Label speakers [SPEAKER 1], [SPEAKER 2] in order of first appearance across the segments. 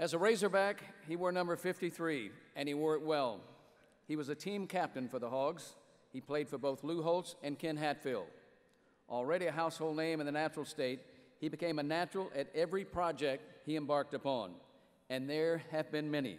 [SPEAKER 1] As a Razorback, he wore number 53, and he wore it well. He was a team captain for the Hogs. He played for both Lou Holtz and Ken Hatfield. Already a household name in the natural state, he became a natural at every project he embarked upon, and there have been many.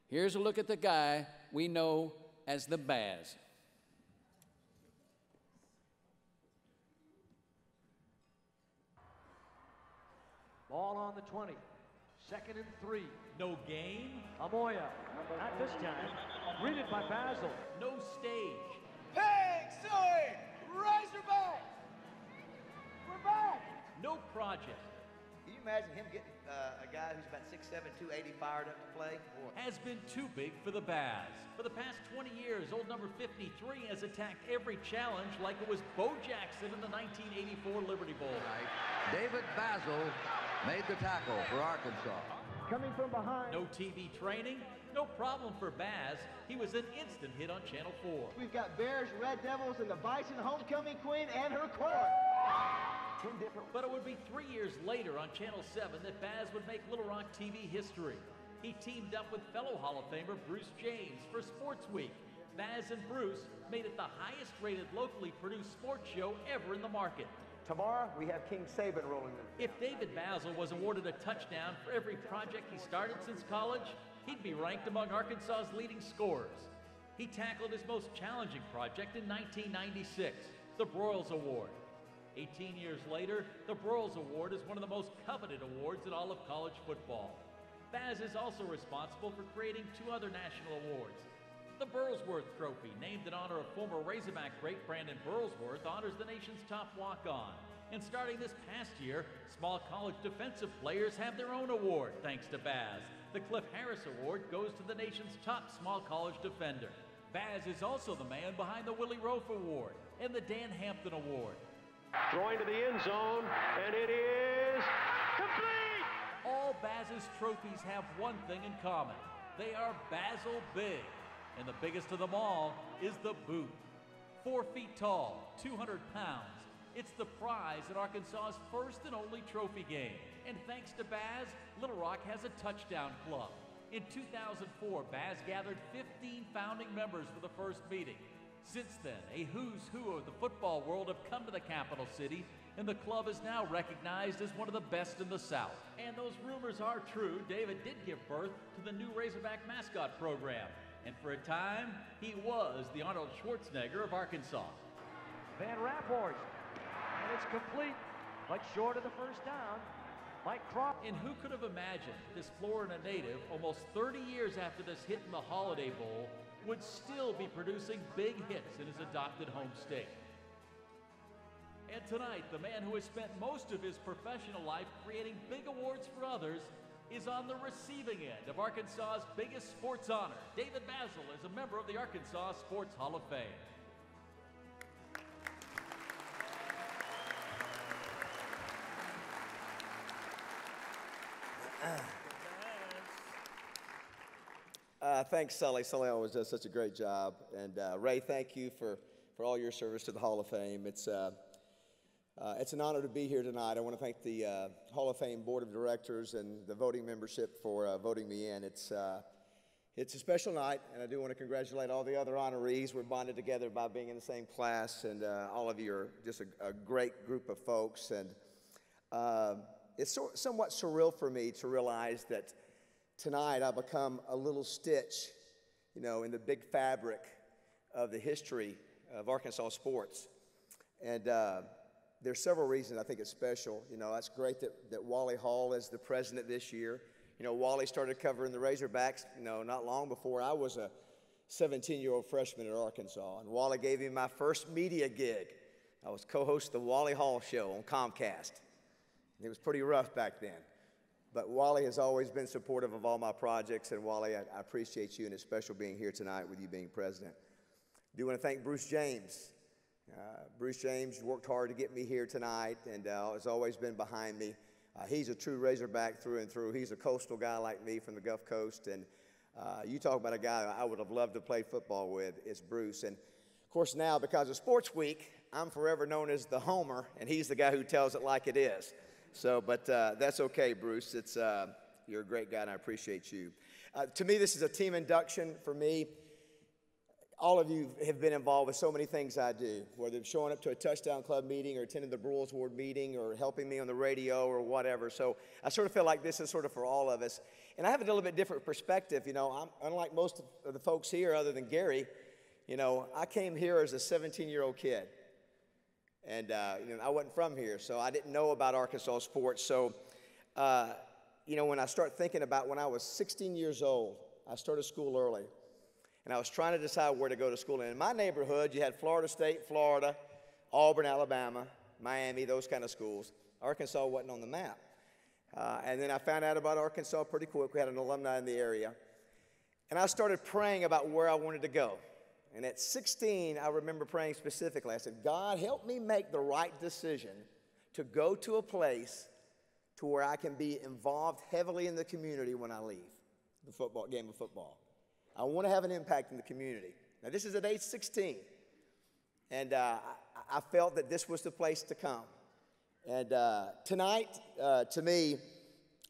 [SPEAKER 1] Here's a look at the guy we know as the Baz.
[SPEAKER 2] Ball on the 20. 2nd and 3.
[SPEAKER 3] No game.
[SPEAKER 2] Amoya. Not this time. Greeted by Bazzel.
[SPEAKER 3] No stage.
[SPEAKER 4] Hey, Suey! Razorback! We're back!
[SPEAKER 3] No project.
[SPEAKER 5] Can you imagine him getting a guy who's about 6'7", 280 fired up to play?
[SPEAKER 3] Has been too big for the Baz. For the past 20 years, old number 53 has attacked every challenge like it was Bo Jackson in the 1984 Liberty Bowl.
[SPEAKER 6] David Bazzel made the tackle for Arkansas.
[SPEAKER 2] Coming from behind.
[SPEAKER 3] No TV training, no problem for Baz. He was an instant hit on Channel 4.
[SPEAKER 4] We've got Bears, Red Devils, and the Bison homecoming queen and her court.
[SPEAKER 3] But it would be 3 years later on Channel 7 that Baz would make Little Rock TV history. He teamed up with fellow Hall of Famer Bruce James for Sports Week. Baz and Bruce made it the highest rated locally produced sports show ever in the market.
[SPEAKER 4] Tomorrow, we have King Saban rolling in.
[SPEAKER 3] If David Bazzel was awarded a touchdown for every project he started since college, he'd be ranked among Arkansas's leading scorers. He tackled his most challenging project in 1996, the Broyles Award. 18 years later, the Broyles Award is one of the most coveted awards in all of college football. Baz is also responsible for creating 2 other national awards. The Burlsworth Trophy, named in honor of former Razorback great Brandon Burlsworth, honors the nation's top walk-on. And starting this past year, small college defensive players have their own award, thanks to Baz. The Cliff Harris Award goes to the nation's top small college defender. Baz is also the man behind the Willie Rofe Award and the Dan Hampton Award.
[SPEAKER 2] Throwing to the end zone, and it is complete!
[SPEAKER 3] All Baz's trophies have one thing in common. They are Bazzel big. And the biggest of them all is the boot. 4 feet tall, 200 pounds. It's the prize at Arkansas's first and only trophy game. And thanks to Baz, Little Rock has a touchdown club. In 2004, Baz gathered 15 founding members for the first meeting. Since then, a who's who of the football world have come to the capital city, and the club is now recognized as one of the best in the South. And those rumors are true. David did give birth to the new Razorback mascot program. And for a time, he was the Arnold Schwarzenegger of Arkansas.
[SPEAKER 2] Van Raphorst. And it's complete, but short of the first down. Mike Crawford.
[SPEAKER 3] And who could have imagined this Florida native, almost 30 years after this hit in the Holiday Bowl, would still be producing big hits in his adopted home state? And tonight, the man who has spent most of his professional life creating big awards for others is on the receiving end of Arkansas's biggest sports honor. David Bazzel is a member of the Arkansas Sports Hall of Fame.
[SPEAKER 7] Thanks, Sully. Sully always does such a great job. And Ray, thank you for all your service to the Hall of Fame. It's an honor to be here tonight. I want to thank the Hall of Fame Board of Directors and the voting membership for voting me in. It's a special night, and I do want to congratulate all the other honorees. We're bonded together by being in the same class, and all of you are just a great group of folks. And it's somewhat surreal for me to realize that tonight I've become a little stitch, in the big fabric of the history of Arkansas sports. And there's several reasons I think it's special. That's great that Wally Hall is the president this year. Wally started covering the Razorbacks, not long before I was a 17-year-old freshman at Arkansas. And Wally gave me my first media gig. I was co-host of the Wally Hall Show on Comcast. It was pretty rough back then. But Wally has always been supportive of all my projects, and Wally, I appreciate you, and it's special being here tonight with you being president. I do want to thank Bruce James. Bruce James worked hard to get me here tonight, and has always been behind me. He's a true Razorback through and through. He's a coastal guy like me from the Gulf Coast, and you talk about a guy I would have loved to play football with. It's Bruce. And of course now, because of Sports Week, I'm forever known as the Homer, and he's the guy who tells it like it is. So, but that's okay, Bruce. It's you're a great guy, and I appreciate you. To me, this is a team induction for me. All of you have been involved with so many things I do, whether it's showing up to a Touchdown Club meeting or attending the Brewers Award meeting or helping me on the radio or whatever. So I sort of feel like this is sort of for all of us. And I have a little bit different perspective. You know, unlike most of the folks here other than Gary, you know, I came here as a 17-year-old kid. And, you know, I wasn't from here, so I didn't know about Arkansas sports. So, you know, when I start thinking about when I was 16 years old, I started school early. And I was trying to decide where to go to school. And in my neighborhood, you had Florida State, Florida, Auburn, Alabama, Miami, those kind of schools. Arkansas wasn't on the map. And then I found out about Arkansas pretty quick. We had an alumni in the area. And I started praying about where I wanted to go. And at 16, I remember praying specifically. I said, God, help me make the right decision to go to a place to where I can be involved heavily in the community when I leave the football game of football. I want to have an impact in the community. Now, this is at age 16. And I felt that this was the place to come. And tonight, to me,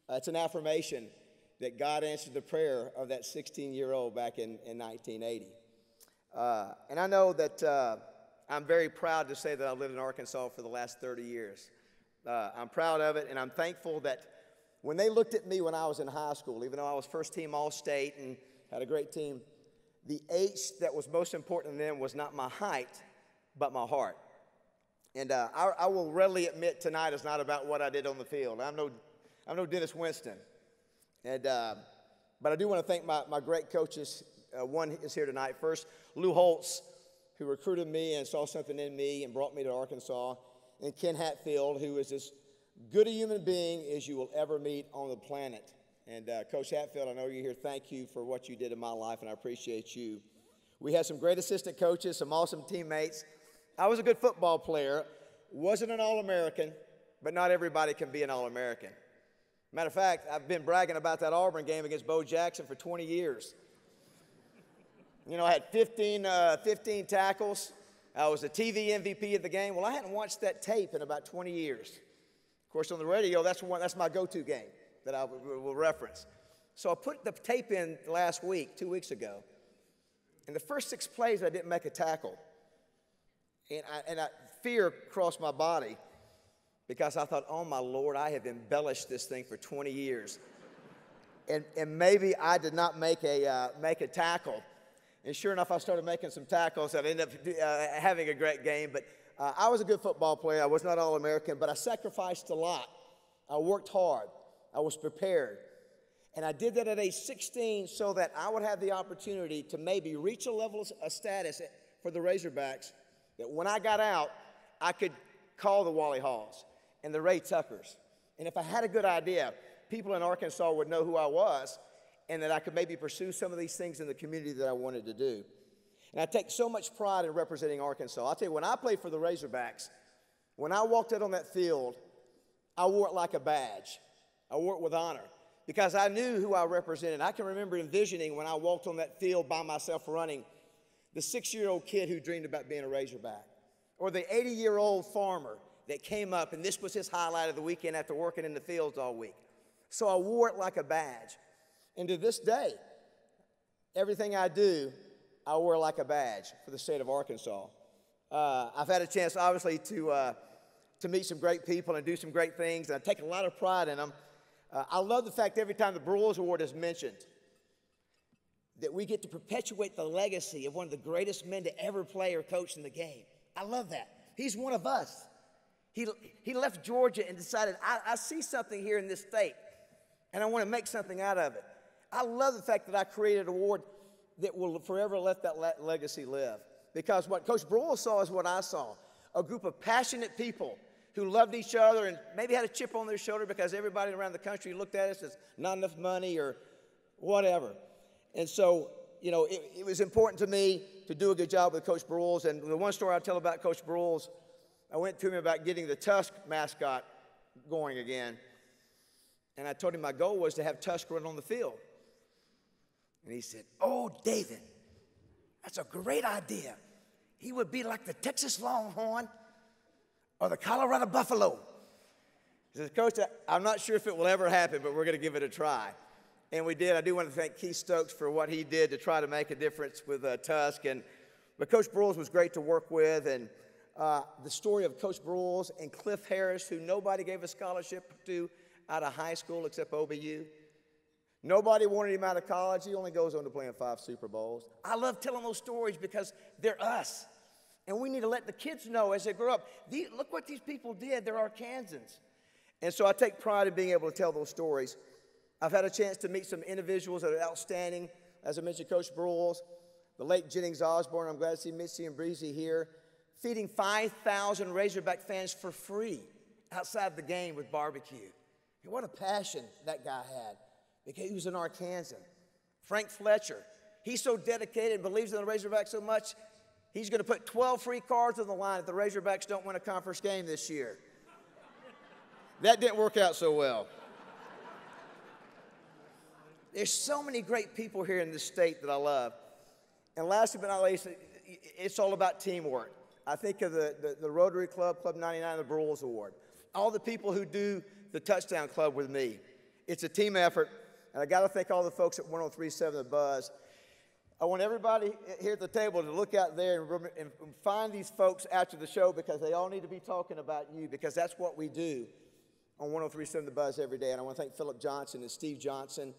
[SPEAKER 7] it's an affirmation that God answered the prayer of that 16-year-old back in 1980. And I know that I'm very proud to say that I've lived in Arkansas for the last 30 years. I'm proud of it, and I'm thankful that when they looked at me when I was in high school, even though I was first team All-State and had a great team, the H that was most important to them was not my height, but my heart. And I will readily admit tonight is not about what I did on the field. I'm no Dennis Winston. And, but I do want to thank my great coaches. One is here tonight. First, Lou Holtz, who recruited me and saw something in me and brought me to Arkansas. And Ken Hatfield, who is as good a human being as you will ever meet on the planet. And Coach Hatfield, I know you're here. Thank you for what you did in my life, and I appreciate you. We had some great assistant coaches, some awesome teammates. I was a good football player. Wasn't an All-American, but not everybody can be an All-American. Matter of fact, I've been bragging about that Auburn game against Bo Jackson for 20 years. You know, I had 15 tackles. I was the TV MVP of the game. Well, I hadn't watched that tape in about 20 years. Of course, on the radio, that's my go-to game that I will reference. So I put the tape in last week, 2 weeks ago. And the first 6 plays, I didn't make a tackle. And fear crossed my body because I thought, oh, my Lord, I have embellished this thing for 20 years. And maybe I did not make a tackle. And sure enough, I started making some tackles. I ended up having a great game. But I was a good football player. I was not All-American, but I sacrificed a lot. I worked hard. I was prepared. And I did that at age 16 so that I would have the opportunity to maybe reach a level of status for the Razorbacks that when I got out, I could call the Wally Halls and the Ray Tuckers. And if I had a good idea, people in Arkansas would know who I was and that I could maybe pursue some of these things in the community that I wanted to do. And I take so much pride in representing Arkansas. I'll tell you, when I played for the Razorbacks, when I walked out on that field, I wore it like a badge. I wore it with honor because I knew who I represented. I can remember envisioning when I walked on that field by myself running, the 6-year-old kid who dreamed about being a Razorback, or the 80-year-old farmer that came up, and this was his highlight of the weekend after working in the fields all week. So I wore it like a badge. And to this day, everything I do, I wear like a badge for the state of Arkansas. I've had a chance, obviously, to meet some great people and do some great things, and I take a lot of pride in them. I love the fact every time the Brewers Award is mentioned that we get to perpetuate the legacy of one of the greatest men to ever play or coach in the game. I love that. He's one of us. He left Georgia and decided, I see something here in this state, and I want to make something out of it. I love the fact that I created an award that will forever let that legacy live. Because what Coach Broyles saw is what I saw, a group of passionate people who loved each other and maybe had a chip on their shoulder because everybody around the country looked at us as not enough money or whatever. And so, you know, it was important to me to do a good job with Coach Broyles. And the one story I'll tell about Coach Broyles, I went to him about getting the Tusk mascot going again. And I told him my goal was to have Tusk run on the field. And he said, oh, David, that's a great idea. He would be like the Texas Longhorn or the Colorado Buffalo. He says, Coach, I'm not sure if it will ever happen, but we're going to give it a try. And we did. I do want to thank Keith Stokes for what he did to try to make a difference with Tusk. But Coach Broyles was great to work with. And the story of Coach Broyles and Cliff Harris, who nobody gave a scholarship to out of high school except OBU. Nobody wanted him out of college. He only goes on to play in 5 Super Bowls. I love telling those stories because they're us. And we need to let the kids know as they grow up, look what these people did. They're Arkansans. And so I take pride in being able to tell those stories. I've had a chance to meet some individuals that are outstanding. As I mentioned, Coach Broyles, the late Jennings Osborne. I'm glad to see Mitzi and Breezy here, feeding 5,000 Razorback fans for free outside the game with barbecue. And what a passion that guy had, because he was an Arkansan. Frank Fletcher, he's so dedicated and believes in the Razorbacks so much, he's going to put 12 free cards on the line if the Razorbacks don't win a conference game this year. That didn't work out so well. There's so many great people here in this state that I love. And last but not least, it's all about teamwork. I think of the Rotary Club, Club 99, the Broyles Award. All the people who do the Touchdown Club with me. It's a team effort, and I got to thank all the folks at 103.7 The Buzz. I want everybody here at the table to look out there and find these folks after the show, because they all need to be talking about you, because that's what we do on 103.7 The Buzz every day. And I want to thank Philip Johnson and Steve Johnson,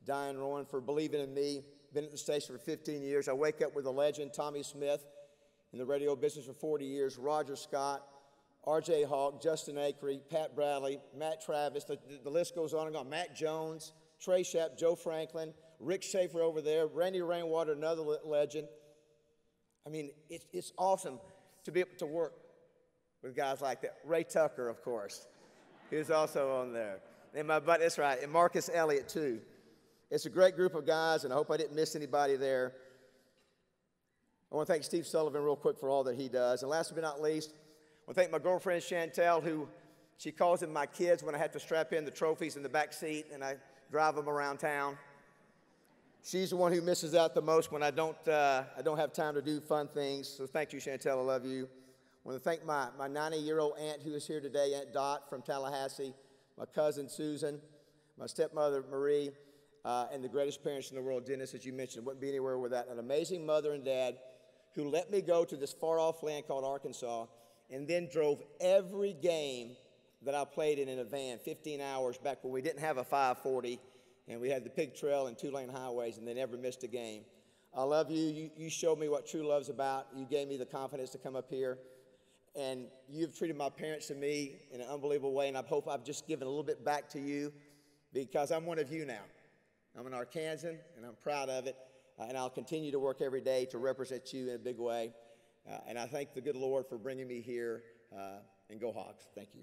[SPEAKER 7] Diane Rowan, for believing in me. Been at the station for 15 years. I wake up with a legend, Tommy Smith, in the radio business for 40 years, Roger Scott, R.J. Hawk, Justin Acree, Pat Bradley, Matt Travis, the list goes on and on, Matt Jones, Trey Shapp, Joe Franklin, Rick Schaefer over there, Randy Rainwater, another legend. I mean, it's awesome to be able to work with guys like that. Ray Tucker, of course, who's also on there. And my buddy, that's right, and Marcus Elliott, too. It's a great group of guys, and I hope I didn't miss anybody there. I want to thank Steve Sullivan real quick for all that he does. And last but not least, I want to thank my girlfriend, Chantel, who she calls them my kids when I have to strap in the trophies in the back seat and I drive them around town. She's the one who misses out the most when I don't have time to do fun things. So thank you, Chantel. I love you. I want to thank my 90-year-old aunt who is here today, Aunt Dot from Tallahassee, my cousin, Susan, my stepmother, Marie, and the greatest parents in the world, Dennis, as you mentioned. Wouldn't be anywhere without an amazing mother and dad who let me go to this far-off land called Arkansas and then drove every game that I played in a van, 15 hours back when we didn't have a 540, and we had the pig trail and 2-lane highways, and they never missed a game. I love you. You showed me what true love's about. You gave me the confidence to come up here, and you've treated my parents and me in an unbelievable way, and I hope I've just given a little bit back to you, because I'm one of you now. I'm an Arkansan, and I'm proud of it, and I'll continue to work every day to represent you in a big way. And I thank the good Lord for bringing me here, and go Hogs. Thank you.